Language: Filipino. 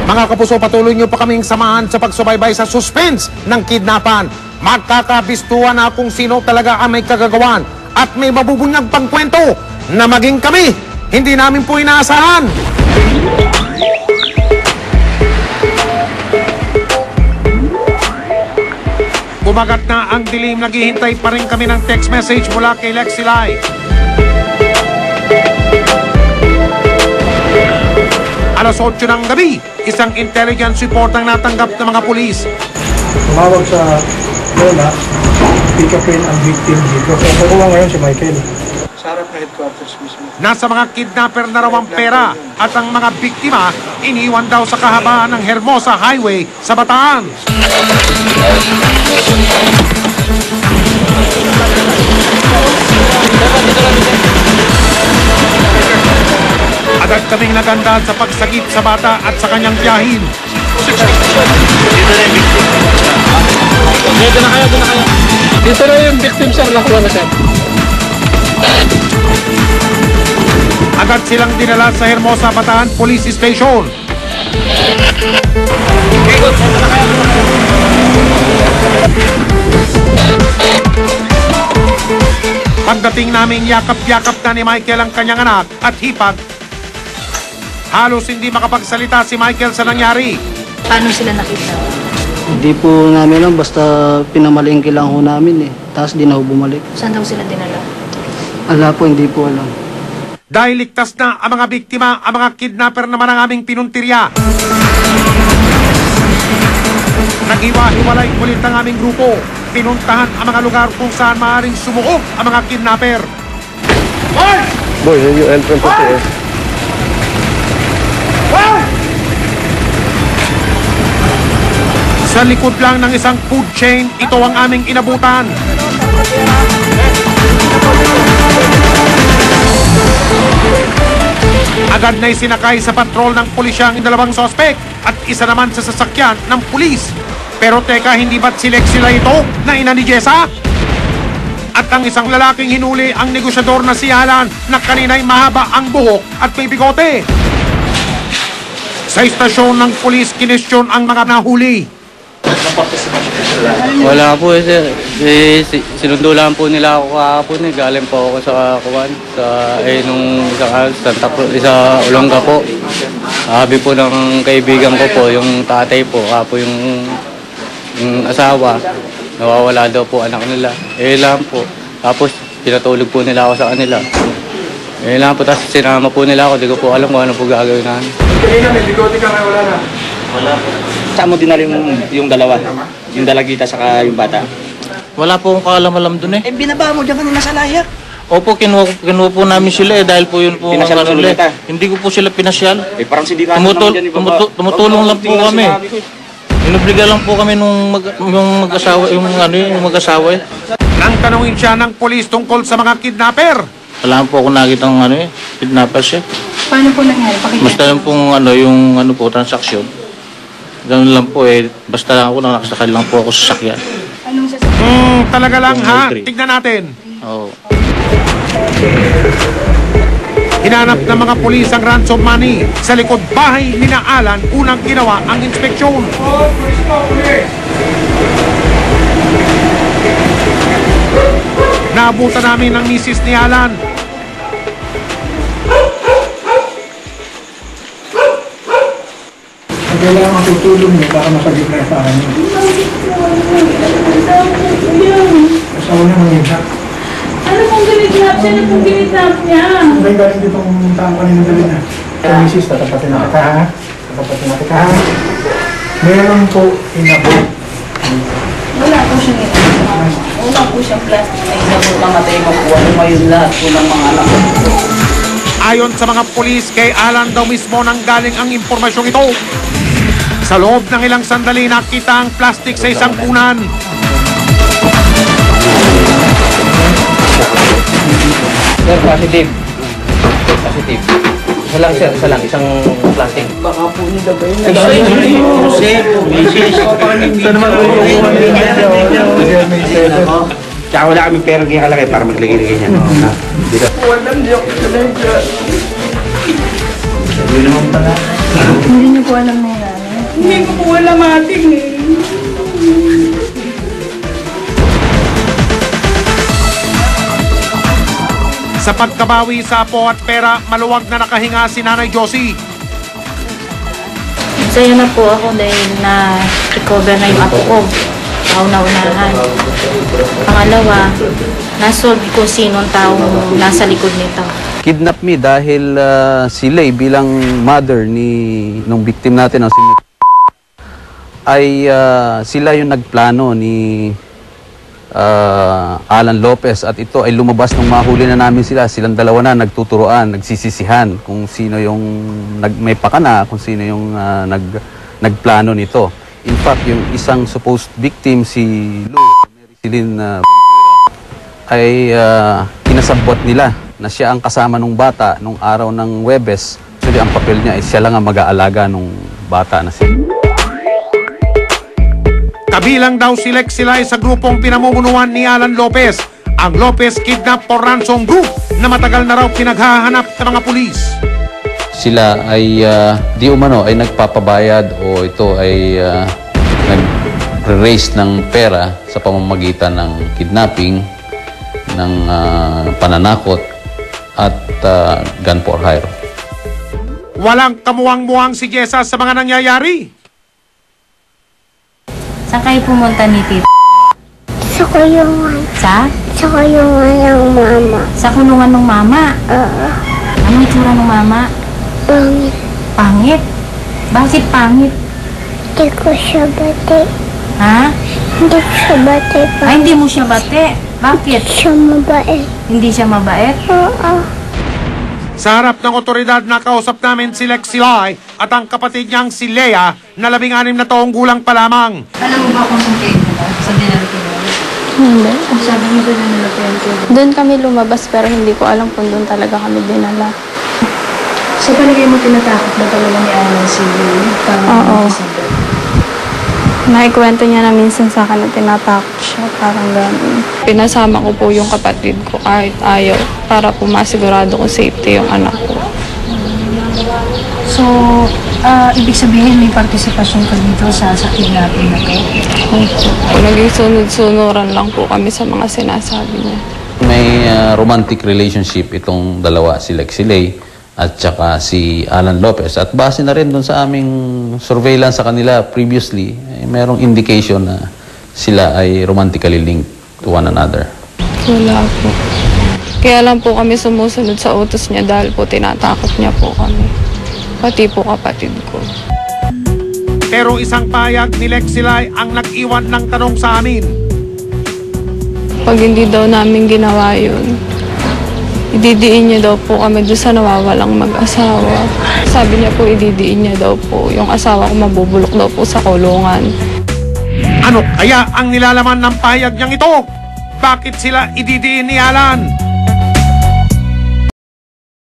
Mga kapuso, patuloy nyo pa kaming samahan sa pagsubaybay sa suspense ng kidnapan. Magkakabistuhan na kung sino talaga ang may kagagawan at may mabubunyag pang kwento na maging kami. Hindi namin po inaasahan. Kumagat na ang dilim, naghihintay pa rin kami ng text message mula kay Lexi Lai. Alas 8 ng gabi, isang intelligence report ang natanggap ng mga pulis. Tumawag sa Lola, pick upin ang victim dito. So, kukuha ngayon si Michael. Sa harap na headquarters mismo. Nasa mga kidnapper na raw ang pera at ang mga biktima iniwan daw sa kahabaan ng Hermosa Highway sa Bataan. Agad kaming naganda sa pagsagip sa bata at sa kanyang tiyahin. Dito na kayo. Dito na yung victim, sir. Nakuha na, sir. Agad silang dinala sa Hermosa Bataan Police Station. Pagdating namin, yakap-yakap na ni Michael ang kanyang anak at hipag. Halos hindi makapagsalita si Michael sa nangyari. Paano sila nakita? Hindi po namin alam, basta pinamalingki lang ho namin eh. Tapos di na ho bumalik. Saan daw sila dinala? Ala po, hindi po alam. Dahil ligtas na ang mga biktima, ang mga kidnapper naman ang aming pinuntirya. Nag-iwa-hiwalay ulit ang aming grupo. Pinuntahan ang mga lugar kung saan maaaring sumuko ang mga kidnapper. Boy, yun yung entrance kasi eh. Sa likod lang ng isang food chain, ito ang aming inabutan. Agad na isinakay sa patrol ng pulisya ang dalawang sospek at isa naman sa sasakyan ng pulis. Pero teka, hindi ba't si Lexi Lai ito na ina ni Jessa? At ang isang lalaking hinuli ang negosyador na si Alan na kanina'y mahaba ang buhok at may bigote. Sa istasyon ng pulis, kinestyon ang mga nahuli. Wala po eh, sir. Sinundo lang po nila ako kahapon eh. Galing po ako sa Kuwan. Nung sa Olonga po. Sabi po ng kaibigan ko po, yung tatay po, yung asawa, nawawala daw po anak nila. Lang po. Tapos pinatulog po nila ako sa kanila. Lang po, tapos sinama po nila ako. Di ko po alam kung ano po gagawin namin. Kanina may bigote ka ngayon, wala na. Wala po. Saan mo dinala yung dalawa? Yung dalagita saka yung bata? Wala po akong kaalam-alam dun eh. Binaba mo dyan kanina sa layak. Opo, kinuha po namin sila eh, dahil po yun po ang Pinasyal kasul mo eh. kita? Hindi ko po sila pinasyal. Parang sindikato naman dyan ibaba. Tumutulong lang po kami. Inubliga lang po kami nung mag-asawa eh. Nang tanungin siya ng pulis tungkol sa mga kidnapper. Wala po ako nakita ng kidnappers eh. Paano po nangyari? Basta lang pong yung transaksyon. Ganun lang po eh. Basta lang ako nakasakay lang po ako sa sakyan. Anong sasakyan? Talaga lang ha? Tignan natin. Oo. Hinanap ng mga pulis ang ransom money. Sa likod bahay ni na Alan, unang ginawa ang inspeksyon. Naabutan namin ang misis ni Alan. Ang kailangan tutulong niyo, baka masagip na yung parang niyo. Asawa niya mangyayag. Ano pong ginitnap siya? Ano pong ginitnap niya? May galing ditong taong kanina galing na. Sa misis, tatapatin na kita ha. Tatapatin na kita ha. Meron po inabot. Wala po siyang ginitnap. Wala po siyang plastic na inabot. Mamatay mo po. Ano ngayon lahat po ng mga anak ko. Ayon sa mga pulis, kay Alan daw mismo nang galing ang impormasyong ito. Sa loob ng ilang sandali, nakita ang plastic sa isang punan. Sir, positive. Positive. Isa lang sir, isang plastic. Baka po nila ba yun? Tsaka wala kami pera kaya kalaki para maglagay-lagay niya. Walang joke talaga. Hindi niyo po alam na yun. problematic eh. Sa pagkabawi sa apo at pera, maluwag na nakahinga si Nanay Josie. Masaya na po ako dahil na-recover na yung apo ko. Kauna-unahan. Pangalawa, nasolve ko sinong taong nasa likod nito. Kidnap me dahil si Lay bilang mother nung victim natin ay sila yung nagplano ni Alan Lopez at ito ay lumabas nung mahuli na namin sila. Silang dalawa na nagtuturoan, nagsisisihan kung sino yung may pakana, kung sino yung nagplano nito. In fact, yung isang supposed victim, si Lou, Mary Celine Ventura, ay kinasabot nila na siya ang kasama ng bata nung araw ng Huwebes. Actually, ang papel niya ay siya lang ang mag-aalaga nung bata na siya. Kabilang daw si Lex Silay sa grupong pinamumunuan ni Alan Lopez, ang Lopez Kidnap for Ransom Group na matagal na raw pinaghahanap ng mga pulis. Sila ay di umano ay nagpapabayad o ito ay nag-raise ng pera sa pamamagitan ng kidnapping, ng pananakot at gun for hire. Walang kamuwang-muwang si Jessa sa mga nangyayari. Saan kayo pumunta ni Tito? Sa kulungan. Sa? Sa kulungan ng mama. Sa kulungan ng mama? Oo. Anong itsura ng mama? Pangit. Pangit? Bakit pangit? Hindi ko siya bati. Ha? Hindi ko siya bati pa. Ay, hindi mo siya bate. Bakit? Siya mabait. Hindi siya mabait? Oo. Sa harap ng otoridad, nakausap namin si Lex Silay at ang kapatid niyang si Lea na 16 na taong gulang pa lamang. Alam mo ba kung saan kayo nila? Saan nila pinili? Hindi. Kung sabi niyo doon nila pinili? Doon kami lumabas pero hindi ko alam kung doon talaga kami dinala. So, palagay mo tinatakot na talaga ni Alan si Lily? Oo. Nakikwento niya na minsan sa akin na tinatakot siya, parang gano'n. Pinasama ko po yung kapatid ko kahit ayaw para po masigurado kong safety yung anak ko. So, ibig sabihin may partisipasyon ka dito sa kidnapping na to? Opo. Naging sunod-sunuran lang po kami sa mga sinasabi niya. May romantic relationship itong dalawa, si Lex Silay at saka si Alan Lopez. At base na rin dun sa aming surveillance sa kanila previously, merong indication na sila ay romantically linked to one another. Wala po. Kaya lang po kami sumusunod sa utos niya dahil po tinatakot niya po kami. Pati po kapatid ko. Pero isang payag ni Lex Silay ang nag-iwan ng tanong sa amin. Pag hindi daw namin ginawa yun, ididiin niya daw po kami doon sa nawawalang mag-asawa. Sabi niya po, ididiin niya daw po yung asawa ko mabubulok daw po sa kulungan. Ano kaya ang nilalaman ng payag niyang ito? Bakit sila ididiin ni Alan?